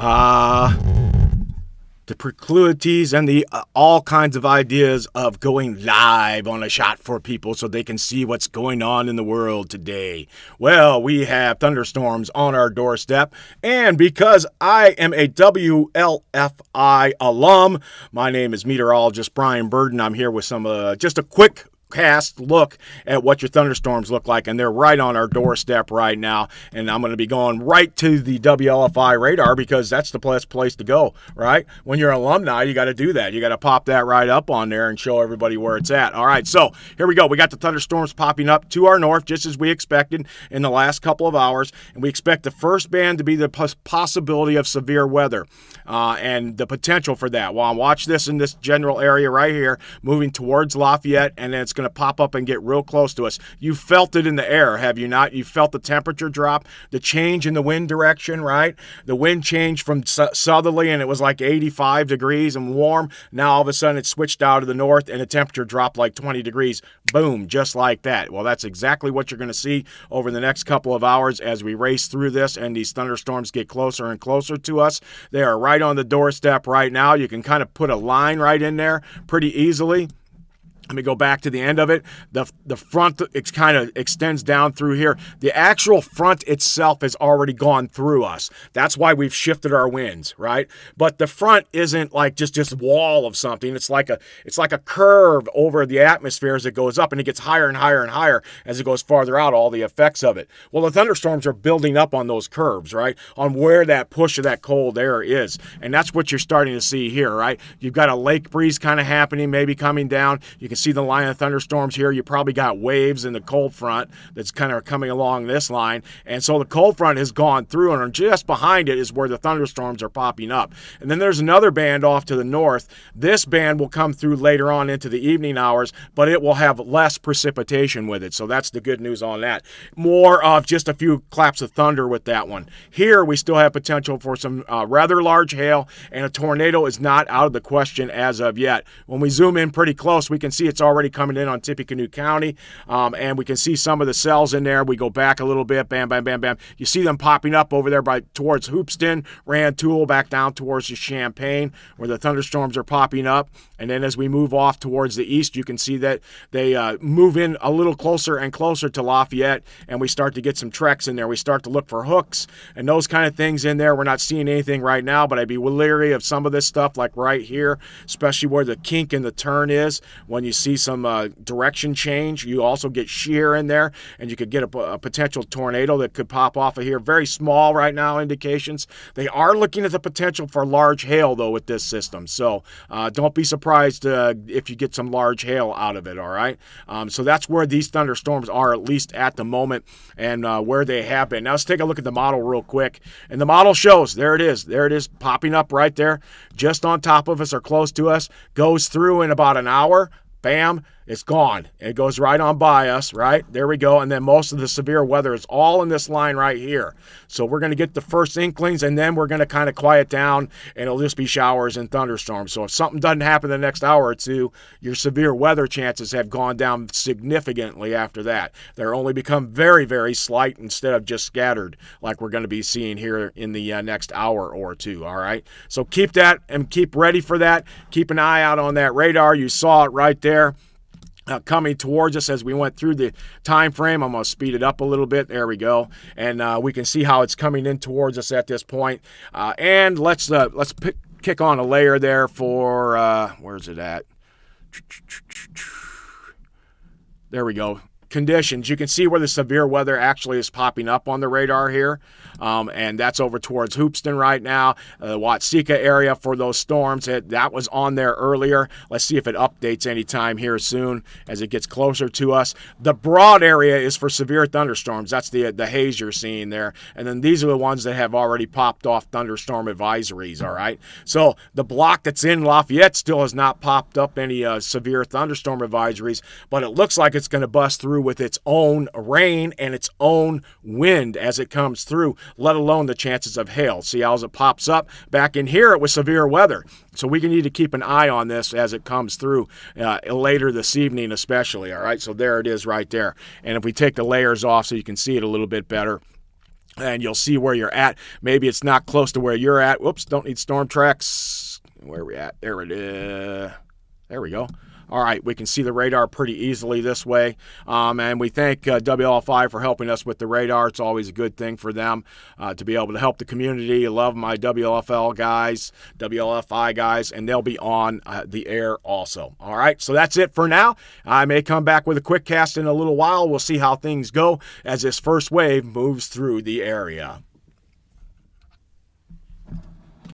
The proclivities and the all kinds of ideas of going live on a shot for people so they can see what's going on in the world today. Well, we have thunderstorms on our doorstep, and because I am a WLFI alum, my name is meteorologist Brian Burden. I'm here with some just a quick cast look at what your thunderstorms look like, and they're right on our doorstep right now. And I'm going to be going right to the WLFI radar because that's the best place to go, right? When you're an alumni, you got to do that. You got to pop that right up on there and show everybody where it's at. All right, so here we go. We got the thunderstorms popping up to our north, just as we expected in the last couple of hours, and we expect the first band to be the possibility of severe weather and the potential for that. Well, watch this in this general area right here, moving towards Lafayette, and then it's going to pop up and get real close to us. You felt it in the air, have you not? You felt the temperature drop, the change in the wind direction, right? The wind changed from southerly, and it was like 85 degrees and warm. Now all of a sudden it switched out to the north, and the temperature dropped like 20 degrees. Boom, just like that. Well, that's exactly what you're going to see over the next couple of hours as we race through this and these thunderstorms get closer and closer to us. They are right on the doorstep right now. You can kind of put a line right in there pretty easily. Let me go back to the end of it. The front, it kind of extends down through here. The actual front itself has already gone through us. That's why we've shifted our winds, right? But the front isn't like just wall of something. It's like a curve over the atmosphere as it goes up, and it gets higher and higher and higher as it goes farther out, all the effects of it. Well, the thunderstorms are building up on those curves, right? On where that push of that cold air is. And that's what you're starting to see here, right? You've got a lake breeze kind of happening, maybe coming down. You can see the line of thunderstorms here. You probably got waves in the cold front that's kind of coming along this line. And so the cold front has gone through, and just behind it is where the thunderstorms are popping up. And then there's another band off to the north. This band will come through later on into the evening hours, but it will have less precipitation with it. So that's the good news on that. More of just a few claps of thunder with that one. Here we still have potential for some rather large hail, and a tornado is not out of the question as of yet. When we zoom in pretty close, we can see it's already coming in on Tippecanoe County, and we can see some of the cells in there. We go back a little bit, bam, bam, bam, bam. You see them popping up over there towards Hoopeston, Rantoul, back down towards the Champaign, where the thunderstorms are popping up. And then as we move off towards the east, you can see that they move in a little closer and closer to Lafayette, and we start to get some treks in there. We start to look for hooks and those kind of things in there. We're not seeing anything right now, but I'd be leery of some of this stuff, like right here, especially where the kink in the turn is. When you see some direction change, you also get shear in there, and you could get a potential tornado that could pop off of here. Very small right now indications. They are looking at the potential for large hail, though, with this system. So don't be surprised if you get some large hail out of it, all right? So that's where these thunderstorms are, at least at the moment, and where they have been. Now let's take a look at the model real quick. And the model shows, there it is. There it is popping up right there, just on top of us or close to us. Goes through in about an hour. Bam, it's gone. It goes right on by us, right? There we go. And then most of the severe weather is all in this line right here. So we're going to get the first inklings, and then we're going to kind of quiet down, and it'll just be showers and thunderstorms. So if something doesn't happen the next hour or two, your severe weather chances have gone down significantly after that. They're only become very, very slight instead of just scattered like we're going to be seeing here in the next hour or two, all right? So keep that and keep ready for that. Keep an eye out on that radar. You saw it right there. Coming towards us as we went through the time frame. I'm going to speed it up a little bit. There we go. And we can see how it's coming in towards us at this point. And let's kick on a layer there for, where's it at? There we go. Conditions. You can see where the severe weather actually is popping up on the radar here. And that's over towards Hoopeston right now, the Watsika area for those storms. That was on there earlier. Let's see if it updates anytime here soon as it gets closer to us. The broad area is for severe thunderstorms. That's the haze you're seeing there. And then these are the ones that have already popped off thunderstorm advisories, all right? So the block that's in Lafayette still has not popped up any severe thunderstorm advisories, but it looks like it's going to bust through with its own rain and its own wind as it comes through, let alone the chances of hail. See how it pops up? Back in here, it was severe weather. So we need to keep an eye on this as it comes through later this evening especially, all right? So there it is right there. And if we take the layers off so you can see it a little bit better, and you'll see where you're at. Maybe it's not close to where you're at. Whoops, don't need storm tracks. Where are we at? There it is. There we go. All right, we can see the radar pretty easily this way. And we thank WLFI for helping us with the radar. It's always a good thing for them to be able to help the community. I love my WLFL guys, WLFI guys, and they'll be on the air also. All right, so that's it for now. I may come back with a quick cast in a little while. We'll see how things go as this first wave moves through the area.